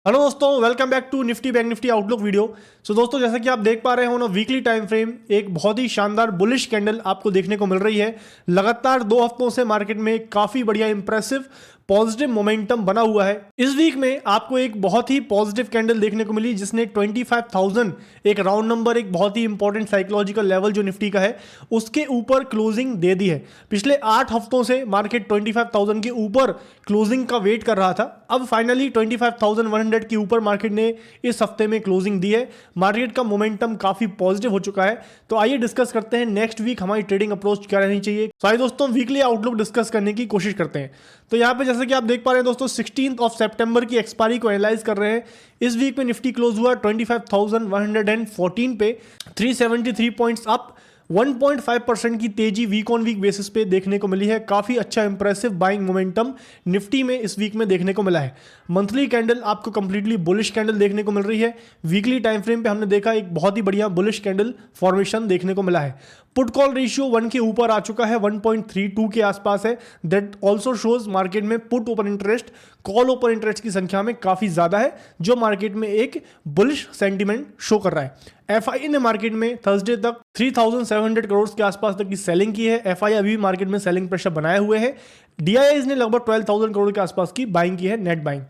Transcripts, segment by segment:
Hello दोस्तों, welcome back to nifty bank nifty outlook video. So दोस्तों, जैसा कि आप देख पा रहे हो ना, वीकली टाइम फ्रेम एक बहुत ही शानदार बुलिश कैंडल आपको देखने को मिल रही है। लगातार 2 हफ्तों से मार्केट में काफी बढ़िया इंप्रेसिव पॉजिटिव मोमेंटम बना हुआ है। इस वीक में आपको एक बहुत ही पॉजिटिव कैंडल देखने को मिली जिसने 25,000 एक राउंड नंबर, एक बहुत ही इंपॉर्टेंट साइकोलॉजिकल लेवल जो निफ्टी का है उसके ऊपर क्लोजिंग दे दी है। पिछले 8 हफ्तों से मार्केट 25,000 के ऊपर क्लोजिंग का वेट कर रहा था। अब फाइनली 25,100 के ऊपर मार्केट ने इस हफ्ते में क्लोजिंग दी है। मार्केट का मोमेंटम काफी पॉजिटिव हो चुका है। तो आइए डिस्कस करते हैं नेक्स्ट वीक हमारी ट्रेडिंग अप्रोच क्या रहनी चाहिए। तो आइए दोस्तों, वीकली आउटलुक डिस्कस करने की कोशिश करते हैं। तो यहाँ पे जैसे कि आप देख पा रहे हैं दोस्तों, 16 सितंबर की एक्सपायरी को एनालाइज कर रहे हैं। इस वीक में निफ्टी क्लोज हुआ 25,114 पे, 373 पॉइंट्स अप, 1.5% की तेजी वीक ऑन वीक बेसिस पे देखने को मिली है। काफी अच्छा इंप्रेसिव बाइंग मोमेंटम निफ्टी में इस वीक में देखने को मिला है। मंथली कैंडल आपको कंप्लीटली बुलिश कैंडल देखने को मिल रही है। वीकली टाइम फ्रेम पे हमने देखा एक बहुत ही बढ़िया बुलिश कैंडल फॉर्मेशन देखने को मिला है। पुट कॉल रेशियो 1 के ऊपर आ चुका है, 1.32 के आसपास है। दैट ऑल्सो शोज मार्केट में put open interest, call open interest की संख्या में काफी ज्यादा है, जो मार्केट में एक बुलिश सेंटीमेंट शो कर रहा है। एफआई ने मार्केट में थर्सडे तक 3,700 करोड़ के आसपास तक की सेलिंग की है। एफआई अभी भी मार्केट में सेलिंग प्रेशर बनाए हुए है। डीआईआईज ने लगभग 12,000 करोड़ के आसपास की बाइंग की है, नेट बाइंग।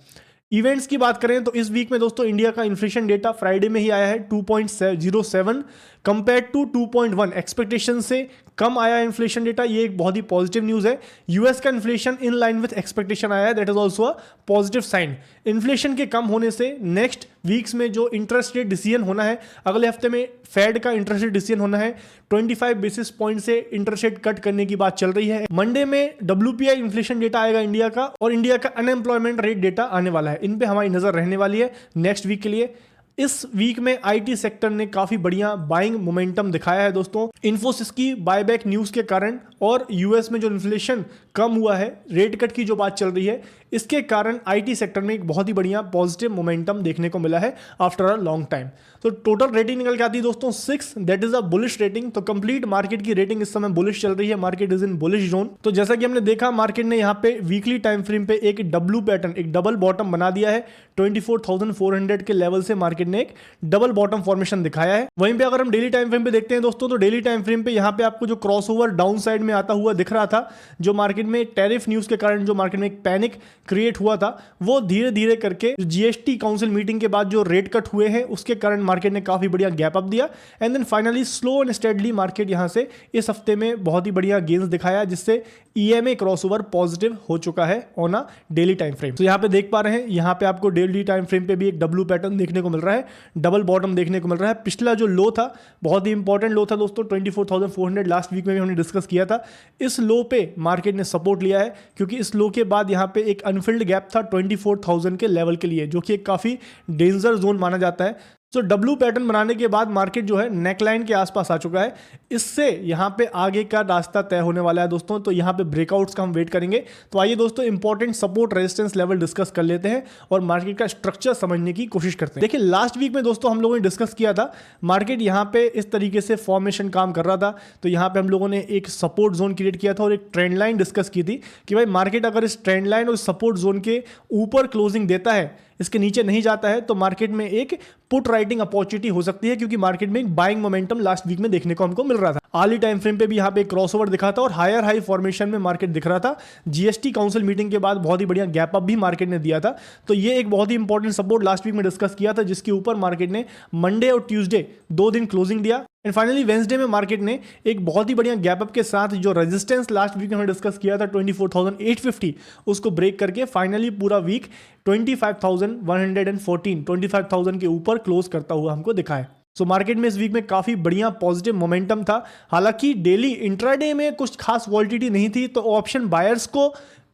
इवेंट्स की बात करें तो इस वीक में दोस्तों इंडिया का इन्फ्लेशन डेटा फ्राइडे में ही आया है, 2.07 कंपेयर टू 2.1। एक्सपेक्टेशन से कम आया इन्फ्लेशन डेटा, ये एक बहुत ही पॉजिटिव न्यूज है। यूएस का inflation in line with expectation आया है, that is also a positive sign. Inflation के कम होने से नेक्स्ट वीक्स में जो इंटरेस्ट रेट डिसीजन होना है, अगले हफ्ते में फेड का इंटरेस्ट रेट डिसीजन होना है। 25 बेसिस पॉइंट से इंटरेस्ट रेट कट करने की बात चल रही है। मंडे में WPI इन्फ्लेशन डेटा आएगा इंडिया का, और इंडिया का अनएम्प्लॉयमेंट रेट डेटा आने वाला है। इन पे हमारी नजर रहने वाली है नेक्स्ट वीक के लिए। इस वीक में आईटी सेक्टर ने काफी बढ़िया बाइंग मोमेंटम दिखाया है दोस्तों। इन्फोसिस की बायबैक न्यूज के कारण और यूएस में जो इन्फ्लेशन कम हुआ है, रेट कट की जो बात चल रही है, इसके कारण आईटी सेक्टर में एक बहुत ही बढ़िया पॉजिटिव मोमेंटम देखने को मिला है आफ्टर अ लॉन्ग टाइम। तो टोटल रेटिंग निकल के आती है दोस्तों 6, that is a bullish rating. तो कंप्लीट मार्केट की रेटिंग इस समय बुलिश चल रही है, market is in bullish zone. तो जैसा कि हमने देखा, मार्केट ने यहाँ पे वीकली टाइम फ्रेम पे एक डब्ल्यू पैटर्न, एक डबल बॉटम बना दिया है। 24,400 के लेवल से मार्केट ने एक डबल बॉटम फॉर्मेशन दिखाया है। वहीं पे अगर हम डेली टाइम फ्रेम पे देखते हैं दोस्तों, तो डेली टाइम फ्रेम पे यहाँ पे आपको जो क्रॉसओवर डाउन साइड में आता हुआ दिख रहा था, जो मार्केट में टैरिफ न्यूज के कारण जो मार्केट में एक पैनिक क्रिएट हुआ था, वो धीरे धीरे करके जीएसटी काउंसिल मीटिंग के बाद जो रेट कट हुए हैं उसके कारण मार्केट ने काफी बढ़िया गैप अप दिया। And then finally slow and steadily market यहां से इस हफ्ते में बहुत ही बढ़िया गेन्स दिखाया, जिससे ईएमए क्रॉसओवर पॉजिटिव हो चुका है on a daily time frame. तो यहां पे देख पा रहे हैं, यहां पे आपको डेली टाइम फ्रेम पे भी एक डब्ल्यू पैटर्न देखने को मिल रहा है, डबल बॉटम देखने को मिल रहा है। पिछला जो लो था, बहुत ही इंपॉर्टेंट लो था दोस्तों, 24,400, लास्ट वीक में भी हमने डिस्कस किया था। इस लो पे मार्केट ने सपोर्ट लिया है, क्योंकि इस लो के बाद यहां पे एक अनफिल्ड गैप था 24,000 के लेवल के लिए, जो कि एक काफी डेंजर जोन माना जाता है। तो डब्ल्यू पैटर्न बनाने के बाद मार्केट जो है नेकलाइन के आसपास आ चुका है। इससे यहां पे आगे का रास्ता तय होने वाला है दोस्तों। तो यहां पे ब्रेकआउट्स का हम वेट करेंगे। तो आइए दोस्तों, important support resistance level discuss कर लेते हैं और मार्केट का स्ट्रक्चर समझने की कोशिश करते हैं। देखिए, लास्ट वीक में दोस्तों हम लोगों ने डिस्कस किया था, मार्केट यहां पे इस तरीके से फॉर्मेशन काम कर रहा था। तो यहां पे हम लोगों ने एक सपोर्ट जोन क्रिएट किया था और एक ट्रेंड लाइन डिस्कस की थी कि भाई मार्केट अगर इस ट्रेंड लाइन और सपोर्ट जोन के ऊपर क्लोजिंग देता है, इसके नीचे नहीं जाता है, तो मार्केट में एक पुट राइटिंग अपॉर्चुनिटी हो सकती है, क्योंकि मार्केट में एक बाइंग मोमेंटम लास्ट वीक में देखने को हमको मिल रहा था। अर्ली टाइम फ्रेम पे भी यहां पे एक क्रॉसओवर दिखा था और हायर हाई फॉर्मेशन में मार्केट दिख रहा था। जीएसटी काउंसिल मीटिंग के बाद बहुत ही बढ़िया गैप अप भी मार्केट ने दिया था। तो ये एक बहुत ही इंपॉर्टेंट सपोर्ट लास्ट वीक में डिस्कस किया था, जिसके ऊपर मार्केट ने मंडे और ट्यूसडे 2 दिन क्लोजिंग दिया। एंड फाइनली वेंसडे में मार्केट ने एक बहुत ही बढ़िया गैप अप के साथ जो रेजिस्टेंस लास्ट वीक में हमने डिस्कस किया था 24,850, उसको ब्रेक करके फाइनली पूरा वीक 25,114, 25,000 के ऊपर क्लोज करता हुआ हमको दिखा है। सो मार्केट में इस वीक में काफी बढ़िया पॉजिटिव मोमेंटम था। हालांकि डेली इंट्राडे में कुछ खास वॉलिटिलिटी नहीं थी, तो ऑप्शन बायर्स को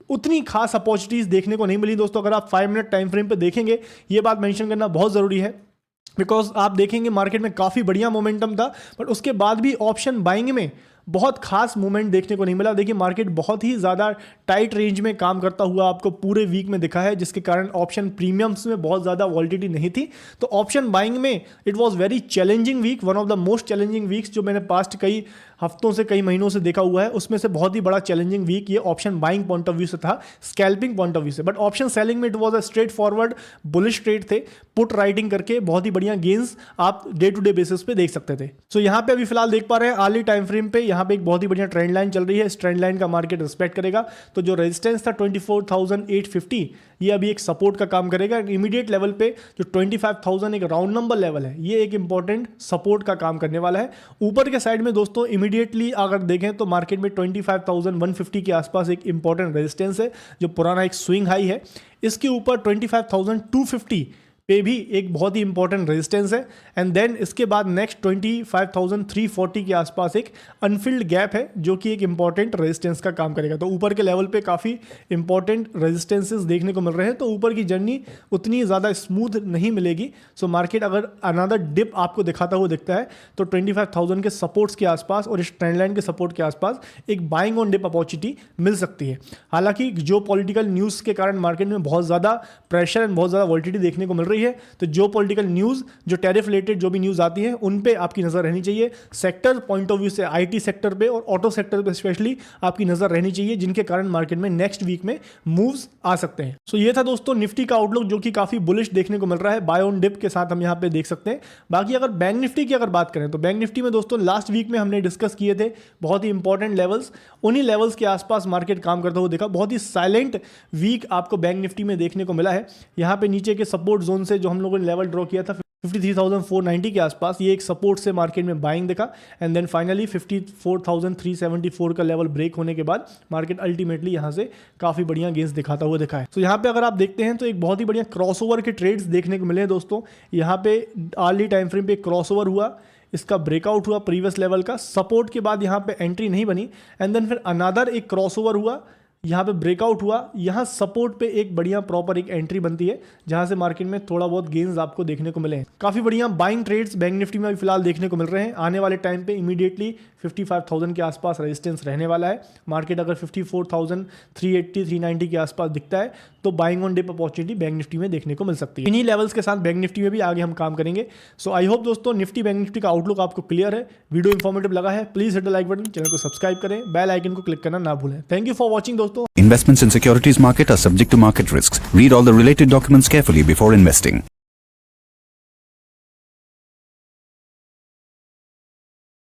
उतनी खास अपॉर्चुनिटीज देखने को नहीं मिली दोस्तों। अगर आप 5 मिनट टाइम फ्रेम पे देखेंगे, ये बात मेंशन करना बहुत जरूरी है, बिकॉज आप देखेंगे मार्केट में काफी बढ़िया मोमेंटम था, बट उसके बाद भी ऑप्शन बाइंग में बहुत खास मूवमेंट देखने को नहीं मिला। देखिए मार्केट बहुत ही ज़्यादा टाइट रेंज में काम करता हुआ आपको पूरे वीक में दिखा है, जिसके कारण ऑप्शन प्रीमियम्स में बहुत ज़्यादा वॉलिडिटी नहीं थी। तो ऑप्शन बाइंग में it was very challenging week, one of the most challenging weeks जो मैंने पास्ट कई हफ्तों से कई महीनों से देखा हुआ है, उसमें से बहुत ही बड़ा चैलेंजिंग वीक ये option buying point of view से था, स्कैल्पिंग पॉइंट ऑफ व्यू से। बट ऑप्शन सेलिंग में it was a straight forward bullish trade थे, पुट राइटिंग करके बहुत ही बढ़िया गेन्स आप डे टू डे बेसिस पे देख सकते थे। सो यहाँ पे अभी फिलहाल देख पा रहे हैं अर्ली टाइम फ्रेम पे यहाँ पे एक बहुत ही बढ़िया ट्रेंड लाइन चल रही है। इस ट्रेंड लाइन का मार्केट रिस्पेक्ट करेगा। तो जो रेजिस्टेंस था 24,850 ये अभी एक सपोर्ट का काम करेगा। इमीडिएट लेवल पे जो 25,000 एक राउंड नंबर लेवल है, ये एक इंपॉर्टेंट सपोर्ट का काम करने वाला है। ऊपर के साइड में दोस्तों इमीडिएटली अगर देखें तो मार्केट में 25,150 के आसपास एक इंपॉर्टेंट रेजिस्टेंस है, जो पुराना एक स्विंग हाई है। इसके ऊपर 25,250 पे भी एक बहुत ही इंपॉर्टेंट रेजिस्टेंस है। एंड देन इसके बाद नेक्स्ट 25,340 के आसपास एक अनफिल्ड गैप है, जो कि एक इंपॉर्टेंट रेजिस्टेंस का काम करेगा। तो ऊपर के लेवल पे काफ़ी इंपॉर्टेंट रेजिस्टेंसेस देखने को मिल रहे हैं। तो ऊपर की जर्नी उतनी ज़्यादा स्मूथ नहीं मिलेगी। सो मार्केट अगर अनदर डिप आपको दिखाता हुआ दिखता है तो 25,000 के सपोर्ट्स के आसपास और इस ट्रेंड लाइन के सपोर्ट के आसपास एक बाइंग ऑन डिप अपॉर्चुनिटी मिल सकती है। हालांकि जो पॉलिटिकल न्यूज़ के कारण मार्केट में बहुत ज़्यादा प्रेशर एंड बहुत ज़्यादा वॉलिटिलिटी देखने को मिल रही है, तो जो पॉलिटिकल न्यूज़, जो टैरिफ रिलेटेड जो भी न्यूज़ आती है, उन पे आपकी नज़र रहनी चाहिए। सेक्टर पॉइंट ऑफ व्यू से आईटी सेक्टर पे और ऑटो सेक्टर पे स्पेशली आपकी नज़र रहनी चाहिए, जिनके कारण मार्केट में नेक्स्ट वीक में मूव्स आ सकते हैं। सो ये था दोस्तों निफ्टी का आउटलुक, जो कि काफ़ी बुलिश देखने को मिल रहा है। बाय ऑन डिप के साथ हम यहाँ पे देख सकते हैं। बाकी अगर बैंक निफ्टी की अगर बात करें तो बैंक निफ्टी में दोस्तों लास्ट वीक में हमने डिस्कस किए थे बहुत ही इंपॉर्टेंट लेवल्स, उन्हीं लेवल्स के आसपास मार्केट काम करता हुआ देखा। बहुत ही साइलेंट वीक आपको बैंक निफ्टी में देखने को मिला है। यहाँ पे नीचे के सपोर्ट जोन से जो हम लोगों ने लेवल ड्रॉ किया था 53,490 के आसपास, ये एक सपोर्ट से मार्केट में बाइंग दिखा। एंड देन फाइनली 54,374 का लेवल ब्रेक होने के बाद मार्केट अल्टीमेटली यहाँ से काफ़ी बढ़िया गेंस दिखाता हुआ दिखा है। तो यहाँ पे अगर आप देखते हैं तो एक बहुत ही बढ़िया क्रॉसओवर के ट्रेड्स देखने को मिले हैं दोस्तों। यहाँ पे अर्ली टाइम फ्रेम पे क्रॉसओवर हुआ, इसका ब्रेकआउट हुआ प्रीवियस लेवल का, सपोर्ट के बाद यहाँ पे एंट्री नहीं बनी। एंड देन फिर अनदर एक क्रॉसओवर हुआ, यहाँ पे ब्रेकआउट हुआ, यहाँ सपोर्ट पे एक बढ़िया प्रॉपर एक एंट्री बनती है, जहाँ से मार्केट में थोड़ा बहुत गेन्स आपको देखने को मिले हैं। काफ़ी बढ़िया बाइंग ट्रेड्स बैंक निफ्टी में अभी फिलहाल देखने को मिल रहे हैं। आने वाले टाइम पे इमीडिएटली 55,000 के आसपास रेजिस्टेंस रहने वाला है। मार्केट अगर 54,380 390 के आसपास दिखता है तो buying on dip opportunity bank Nifty में देखने को मिल सकती है। इन्हीं लेवल्स के साथ बैंक निफ्टी में भी आगे हम काम करेंगे। सो आई होप दोस्तों निफ्टी बैंक निफ्टी का आउटलुक आपको क्लियर है, वीडियो इन्फॉर्मेटिव लगा है। Please hit the like button, channel को सब्सक्राइब करें, बेल आइकन को क्लिक करना ना भूलें। थैंक यू फॉर वॉचिंग दोस्तों। Investments in securities market are subject to market risks. Read all the related documents carefully before investing.